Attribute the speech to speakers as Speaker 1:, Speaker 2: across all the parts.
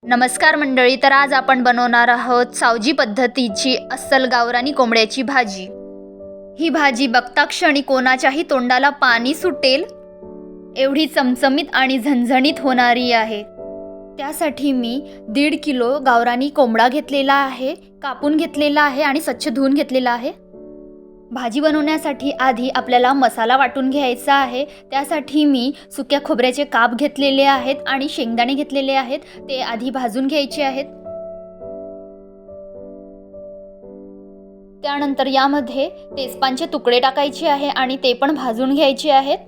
Speaker 1: नमस्कार मंडळी. तर आज आपण बनवणार आहोत सावजी पद्धतीची अस्सल गावरानी कोंबड्याची भाजी. ही भाजी बघता क्षणी कोणाच्याही तोंडाला पाणी सुटेल एवढी चमचमीत आणि झणझणीत होणारी आहे. त्यासाठी मी 1.5 किलो गावरानी कोंबडा घेतलेला आहे, कापून घेतलेला आहे आणि स्वच्छ धुवून घेतलेला आहे. भाजी बनवण्यासाठी आधी आपल्याला मसाला वाटून घ्यायचा आहे. त्यासाठी मी सुक्या खोबऱ्याचे काप घेतलेले आहेत आणि शेंगदाणे घेतलेले आहेत. ते आधी भाजून घ्यायचे आहेत. त्यानंतर यामध्ये तेजपानचे तुकडे टाकायचे आहे आणि ते पण भाजून घ्यायचे आहेत.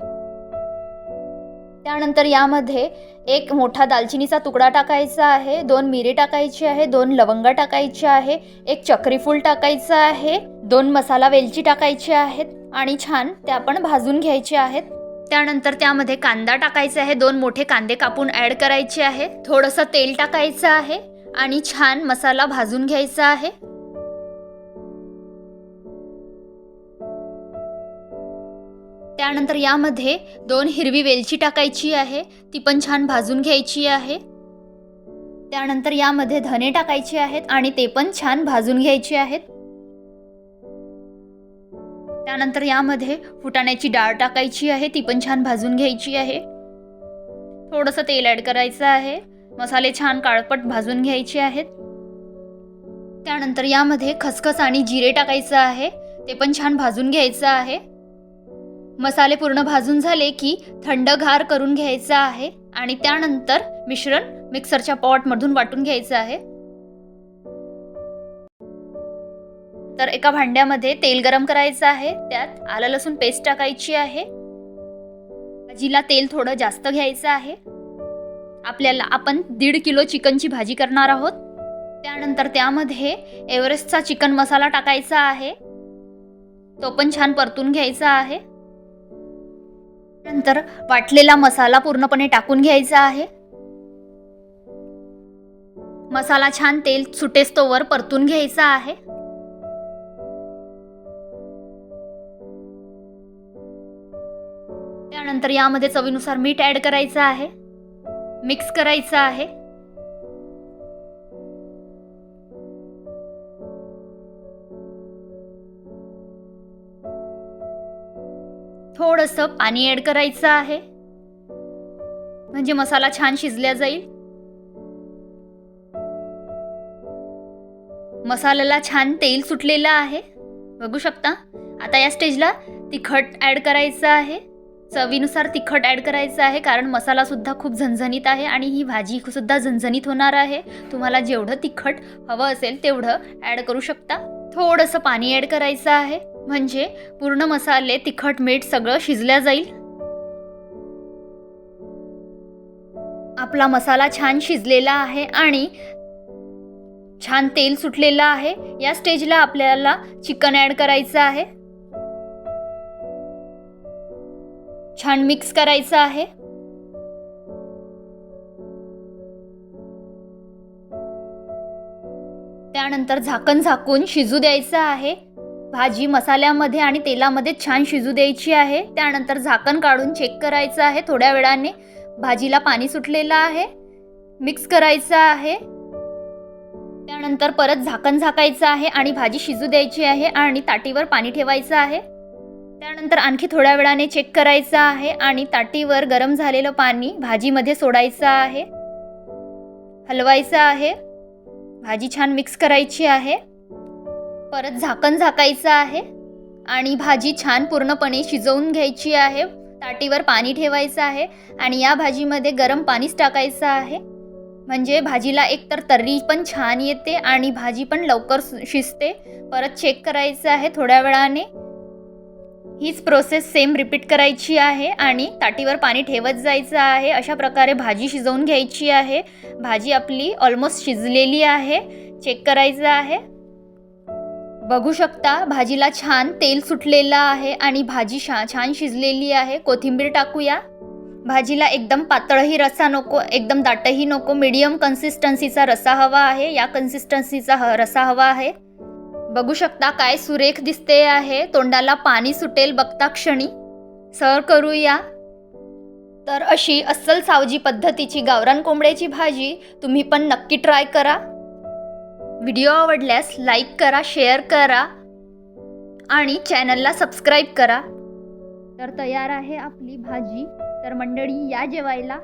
Speaker 1: त्यानंतर यामध्ये 1 मोठा दालचिनीचा तुकडा टाकायचा आहे, 2 मिरी टाकायची आहे, 2 लवंगा टाकायच्या आहे, 1 चक्रीफूल टाकायचं आहे, 2 मसाला वेलची टाकायची आहेत आणि छान त्या पण भाजून घ्यायचे आहेत. त्यानंतर त्यामध्ये कांदा टाकायचा आहे, 2 मोठे कांदे कापून ॲड करायचे आहे, थोडंसं तेल टाकायचं आहे आणि छान मसाला भाजून घ्यायचा आहे. त्यानंतर यामध्ये 2 हिरवी वेलची टाकायची आहे, ती पण छान भाजून घ्यायची आहे. त्यानंतर यामध्ये धने टाकायचे आहेत आणि ते पण छान भाजून घ्यायचे आहेत. त्यानंतर यामध्ये फुटाण्याची डाळ टाकायची आहे, ती पण छान भाजून घ्यायची आहे. थोडंसं तेल ॲड करायचं आहे. मसाले छान काळपट भाजून घ्यायचे आहेत. त्यानंतर यामध्ये खसखस आणि जिरे टाकायचं आहे, ते पण छान भाजून घ्यायचं आहे. मसाले पूर्ण भाजून झाले की थंडगार करून घ्यायचं आहे आणि त्यानंतर मिश्रण मिक्सरच्या पॉटमधून वाटून घ्यायचं आहे. तर एका भांड्यामध्ये तेल गरम करायचं आहे. त्यात आलं लसूण पेस्ट टाकायची आहे. भाजीला तेल थोडं जास्त घ्यायचं आहे. आपण 1.5 किलो चिकनची भाजी करणार आहोत. त्यानंतर त्यामध्ये एव्हरेस्टचा चिकन मसाला टाकायचा आहे, तो पण छान परतून घ्यायचा आहे. नंतर वाटलेला मसाला पूर्णपणे टाकून घ्यायचा आहे. मसाला छान तेल सुटेस्तोवर परतून घ्यायचा आहे. त्यानंतर यामध्ये चवीनुसार मीठ ॲड करायचं आहे. मिक्स करायचं आहे. थोडंसं पाणी ॲड करायचं आहे, म्हणजे मसाला छान शिजला जाईल. मसाल्याला छान तेल सुटलेलं आहे, बघू शकता. आता या स्टेजला तिखट ॲड करायचं आहे. चवीनुसार तिखट ॲड करायचं आहे, कारण मसाला सुद्धा खूप झणझणीत आहे आणि ही भाजी सुद्धा झणझणीत होणार आहे. तुम्हाला जेवढं तिखट हवं असेल तेवढं ॲड करू शकता. थोडंसं पाणी ॲड करायचं आहे, म्हणजे पूर्ण मसाले तिखट मीठ सगळं शिजल्या जाईल. आपला मसाला छान शिजलेला आहे आणि छान तेल सुटलेलं आहे. या स्टेजला आपल्याला चिकन ॲड करायचं आहे. छान मिक्स करायचं आहे. त्यानंतर झाकण झाकून शिजू द्यायचं आहे. भाजी मसाल्यामध्ये आणि तेलामध्ये छान शिजू द्यायची आहे. त्यानंतर झाकण काढून चेक करायचं आहे. थोड्या वेळाने भाजीला पाणी सुटलेलं आहे, मिक्स करायचं आहे. त्यानंतर परत झाकण झाकायचं आहे आणि भाजी शिजू द्यायची आहे आणि ताटीवर पाणी ठेवायचं आहे. त्यानंतर आणखी थोड्या वेळाने चेक करायचं आहे आणि ताटीवर गरम झालेलं पाणी भाजीमध्ये सोडायचं आहे. हलवायचं आहे. भाजी छान मिक्स करायची आहे. परत झाकण झाकायचं आहे आणि भाजी छान पूर्णपणे शिजवून घ्यायची आहे. ताटीवर पाणी ठेवायचं आहे आणि या भाजीमध्ये गरम पाणीच टाकायचं आहे, म्हणजे भाजीला एकतर तर्री पण छान येते आणि भाजी पण लवकर शिजते. परत चेक करायचं आहे थोड्या वेळाने. हीच प्रोसेस सेम रिपीट करायची आहे आणि ताटीवर पाणी ठेवत जायचं आहे. अशा प्रकारे भाजी शिजवून घ्यायची आहे. भाजी आपली ऑलमोस्ट शिजलेली आहे. चेक करायचं आहे. बघू शकता भाजीला छान तेल सुटलेलं आहे आणि भाजी छान शिजलेली आहे. कोथिंबीर टाकूया. भाजीला एकदम पातळही रस्सा नको, एकदम दाटही नको, मीडियम कन्सिस्टन्सीचा रस्सा हवा आहे. या कन्सिस्टन्सीचा रस्सा हवा आहे. बघू शकता काय सुरेख दिसते आहे. तोंडाला पाणी सुटेल बघता क्षणी. सर्व करूया. तर अशी अस्सल सावजी पद्धतीची गावरान कोंबड्याची भाजी तुम्ही पण नक्की ट्राय करा. व्हिडिओ आवडल्यास लाईक करा, शेअर करा आणि चॅनलला सबस्क्राईब करा. तर तयार आहे आपली भाजी. तर मंडळी या जेवायला.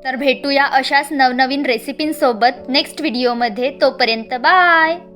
Speaker 1: तर भेटूया अशाच नवनवीन रेसिपींसोबत नेक्स्ट व्हिडिओमध्ये. तोपर्यंत बाय.